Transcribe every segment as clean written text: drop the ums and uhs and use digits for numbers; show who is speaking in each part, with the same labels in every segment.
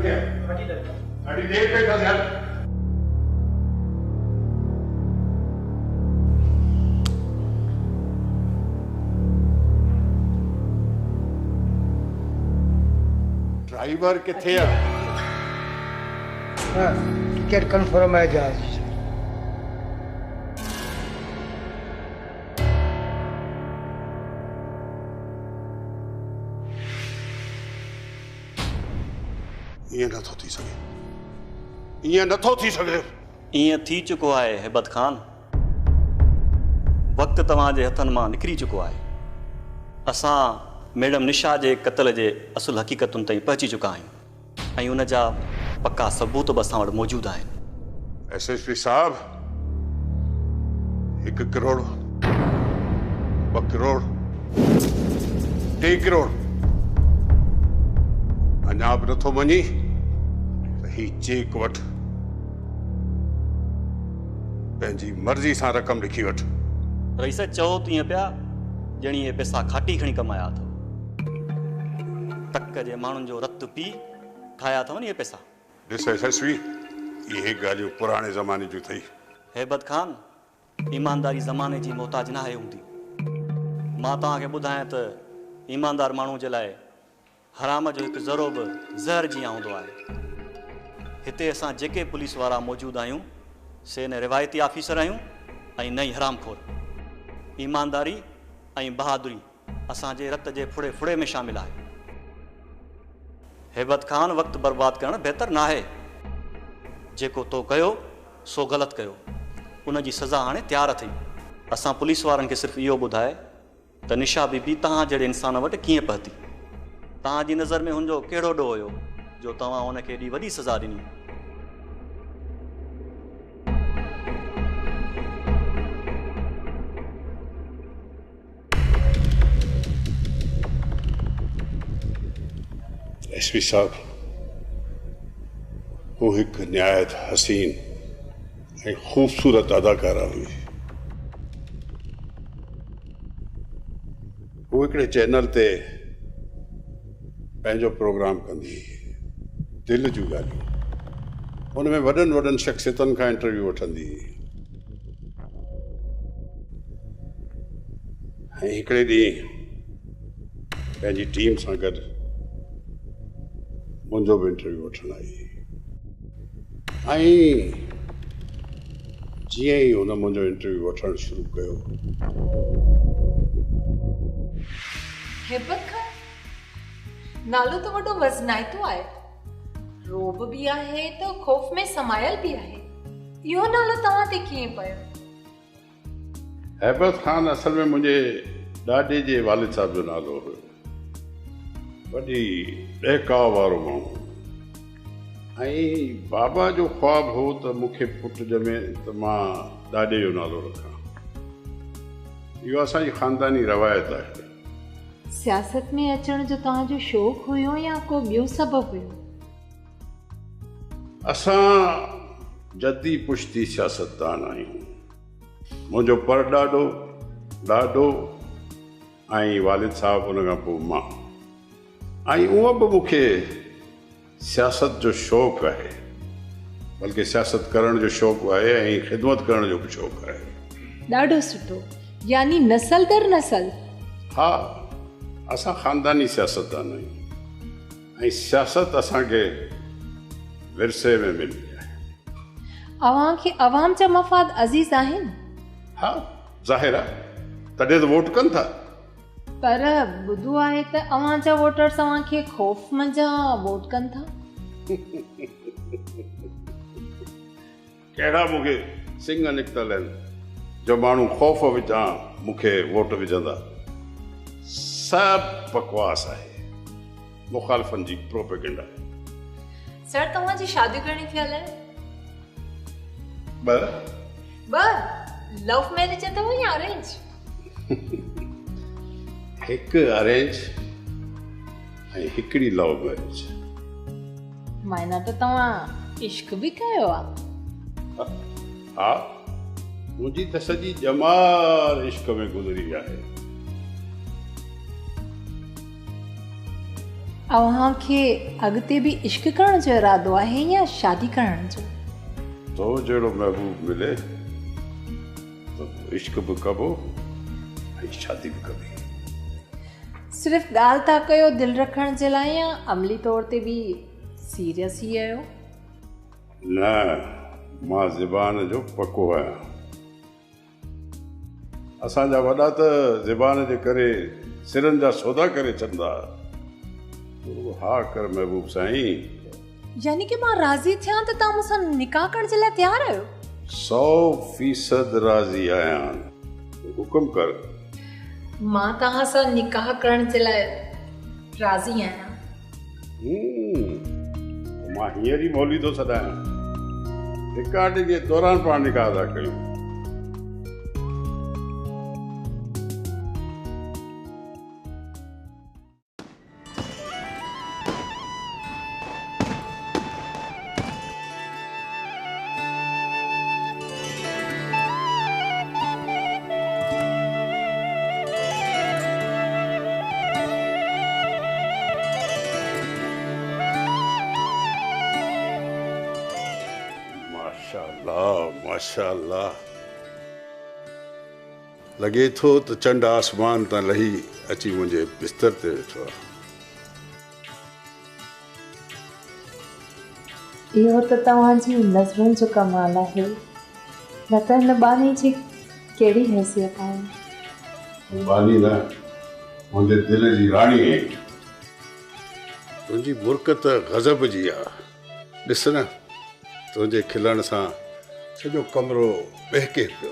Speaker 1: किथे ॾाढी देरि पई थियसि यार। ड्राइवर किथे है?
Speaker 2: टिकट कंफर्म है जहाज।
Speaker 1: ये नथो थी सके, ये नथो थी सके।
Speaker 3: ये थी चुको है हेबत खान। वक्त तव्हांजे हथनि मां निकिरी चुको आहे। असां मैडम निशा जे क़त्ल जे असुल हक़ीक़तुनि ताईं पहुची चुका आहियूं ऐं उन जा पक्का सबूत बि असां वटि मौजूदु आहिनि।
Speaker 1: एसएसपी साहब, 1 करोड़, 2 करोड़, 3 करोड़ अञा बि नथो मञी त ही चेक वठ, पंहिंजी मर्ज़ी सां रक़म लिखी वठ।
Speaker 3: रईस चओ तीअं पिया ॼणी इहे पैसा खाटी खणी कमाया अथव। तक जे माण्हुनि जो रतु पी ठाहिया अथव न इहे पैसा।
Speaker 1: ॾिस एसएसपी, इहे ॻाल्हियूं पुराणे ज़माने जूं अथई।
Speaker 3: हेबत खान, ईमानदारी ज़माने जी मोहताज न आहे हूंदी। मां तव्हांखे ॿुधायां त ईमानदार माण्हू जे लाइ हराम जो हिकु ज़रो बि ज़हर जीअं हूंदो आहे। हिते असां जेके पुलिस वारा मौजूदु आहियूं से न रिवायती ऑफिसर आहियूं ऐं न ई हरामखोर। ईमानदारी ऐं बहादुरी असांजे रत जे फुड़े फुड़े में शामिल आहे। हेबत खान, वक़्तु बर्बादु करणु बहितर न आहे। जेको तो कयो सो ग़लति कयो, उन जी सज़ा हाणे तयारु अथई। असां पुलिस वारनि खे सिर्फ़ु इहो ॿुधाए त निशा बीबी तव्हां जहिड़े इंसान वटि कीअं पहुती। तव्हांजी नज़र में हुनजो कहिड़ो ॾोह हुयो जो तव्हां हुनखे एॾी वॾी सज़ा ॾिनी।
Speaker 1: एसपी साहब, वो एक निहायत हसीन ऐं खूबसूरत अदाकारा हुई। वो हिकिड़े चैनल ते पंहिंजो प्रोग्राम कंदी, दिल जूं ॻाल्हियूं। हुन में वॾनि वॾनि शख़्सियतुनि खां इंटरव्यू वठंदी ऐं हिकिड़े ॾींहुं पंहिंजी टीम सां गॾु मुंहिंजो बि इंटरव्यू वठण आई। ऐं जीअं ई हुन मुंहिंजो इंटरव्यू वठणु शुरू कयो।
Speaker 4: हेबत खान, नालो त वॾो वज़नाइतो आहे, रोब बि आहे त ख़ौफ़ में समायल बि आहे। इहो नालो तव्हां ते कीअं पियो?
Speaker 1: हेबत खान असल में मुंहिंजे ॾाॾे जे वालिद साहब जो नालो हुयो। वॾी ॾहकाव वारो माण्हू। ऐं बाबा जो ख्वाब हो त मूंखे पुटु ॼमे त मां ॾाॾे जो नालो रखां। इहो असांजी ख़ानदानी रवायत आहे।
Speaker 4: सियासत में अचण जो तव्हांजो शौक़ु हुयो या को ॿियो सबबु हुयो?
Speaker 1: असां जदी पुश्ती सियासतदान आहियूं। मुंहिंजो परॾाॾो, ॾाॾो ऐं वालिद साहब, उन खां पोइ मां। ऐं उहो बि मूंखे सियासत जो शौक़ु आहे, बल्कि सियासत करण जो शौक़ु आहे ऐं ख़िदमत करण जो बि शौक़ु आहे।
Speaker 4: ॾाढो सुठो, यानी नस्ल दर नस्ल।
Speaker 1: हा, असां ख़ानदानी सियासतदान आहियूं ऐं सियासत असांखे विरसे में मिली आहे।
Speaker 4: अवां खे अवाम जा मफ़ाद अज़ीज़ आहिनि?
Speaker 1: हा, ज़ाहिर आहे, तॾहिं त वोट कनि था।
Speaker 4: पर ॿुधो आहे त अवां जा वोटर्स अवां खे ख़ौफ़ मंझां वोट कनि था।
Speaker 1: कहिड़ा मूंखे सिंग निकितल आहिनि जो माण्हू ख़ौफ़ विझां मूंखे वोट विझंदा। सभु बकवास आहे, मुखालफ़नि जी प्रोपेगेंडा।
Speaker 4: सर, तव्हांजी शादी करणी थियल आहे? ॿ लव मैरिज अथव या अरेंज?
Speaker 1: हिकु अरेंज ऐं हिकिड़ी लव मैरिज।
Speaker 4: मायना त तव्हां इश्क बि कयो आहे?
Speaker 1: हा, मुंहिंजी त सॼी ॼमार इश्क में गुज़री आहे।
Speaker 4: अव्हांखे अॻिते बि इश्क करण जो इरादो आहे या शादी करण जो?
Speaker 1: तो जहिड़ो महबूब मिले तो इश्क बि कबो ऐं शादी बि कबी।
Speaker 4: सिर्फ़ु ॻाल्हि था कयो दिलि रखण जे लाइ या अमली तौर ते बि सीरियस ई आहियो?
Speaker 1: न, मां ज़बान जो पको आहियां। असांजा वॾा त ज़बान जे करे सिरनि जा सौदा करे छॾंदा। तूं हा कर महबूब साईं।
Speaker 4: यानी कि मां राज़ी थियां त तव्हां मूंसां निकाह करण जे लाइ तयारु आहियो?
Speaker 1: 100% राज़ी आहियां, हुकुम कर।
Speaker 4: मां तव्हां सां निकाह करण जे लाइ राज़ी आहियां।
Speaker 1: मां हींअर ई मौली थो सॾायां। रिकॉर्डिंग जे दौरान पाण निकाह था कयूं। माशाअल्लाह, लॻे थो त चंड आसमान तां लही अची मुंहिंजे बिस्तर ते वेठो आहे।
Speaker 4: इहो त तव्हांजी नज़रुनि जो कमाल आहे, न त हिन बानी जी कहिड़ी हैसियत आहे?
Speaker 1: बानी न, मुंहिंजे दिल जी राणी आहे। तुंहिंजी मुर्कत गज़ब जी आहे। ॾिस न, तुंहिंजे खिलण सां सॼो कमरो बहके पियो।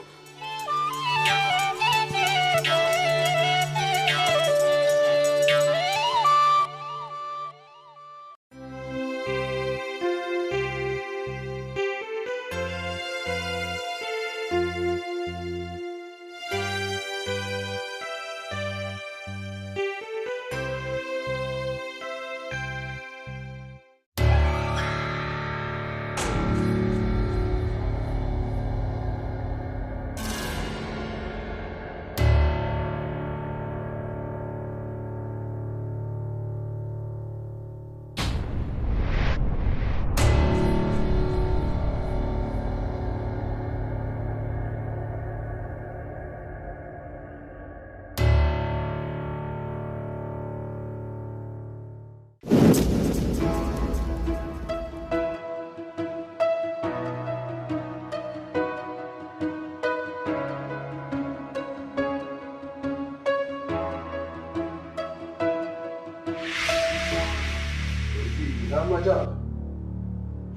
Speaker 1: मजा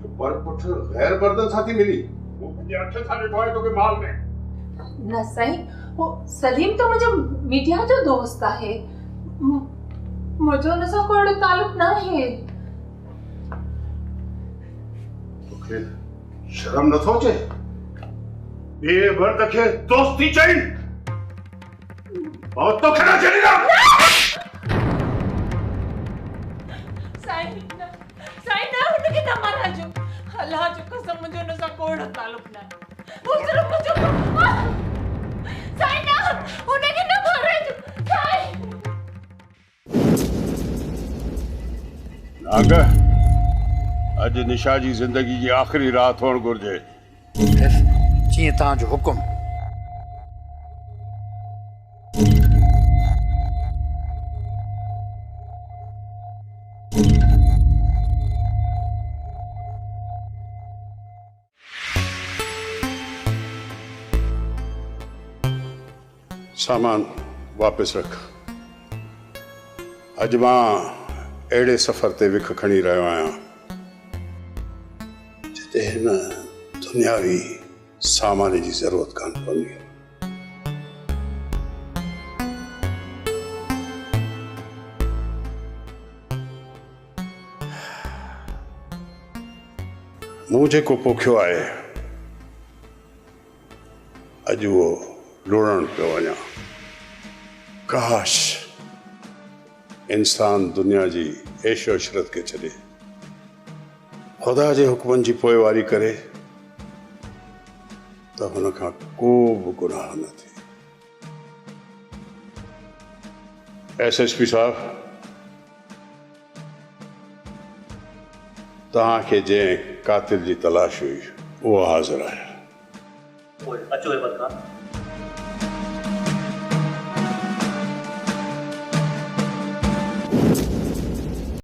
Speaker 1: जो पर पुठ गैर बर्दन साथी मिली वो मुझे अठे साल ॾिठो आहे तोखे माल में।
Speaker 4: न साईं, वो सलीम तो मुंहिंजो मीडिया जो दोस्त आहे। मुंहिंजो हुन सां को अहिड़ो तालुक न आहे।
Speaker 1: तोखे शर्म नथो अचे? ॿिए मर्द खे दोस्ती चई और तोखे न छॾींदा।
Speaker 4: अल्लाह जो कसम, मुझे हुन सां को अहिड़ो तालुक न आहे। वो सिर्फ मुंहिंजो साईं ना, हुनखे न मारे साईं।
Speaker 1: नाग, अॼु निशा जी ज़िंदगी जी आख़िरी रात हुअणु घुरिजे।
Speaker 2: जीअं तव्हांजो हुकुम।
Speaker 1: सामान वापस रख। अॼु मां अहिड़े सफ़र ते विख खणी रहियो आहियां जिते हिन दुनियावी सामान जी ज़रूरत कान पवंदी। मूं जेको पोखियो आहे अॼु उहो लुणण पियो वञा। काश इंसान दुनिया जी ऐशो इशरत के छॾे ख़ुदा जे हुक्मनि जी पोइवारी करे त हुन खां को बि गुनाह न थिए। एसएसपी साहब, तव्हांखे जंहिं कातिल जी तलाश हुई उहो हाज़िर आहे।
Speaker 3: अचो हे बदकार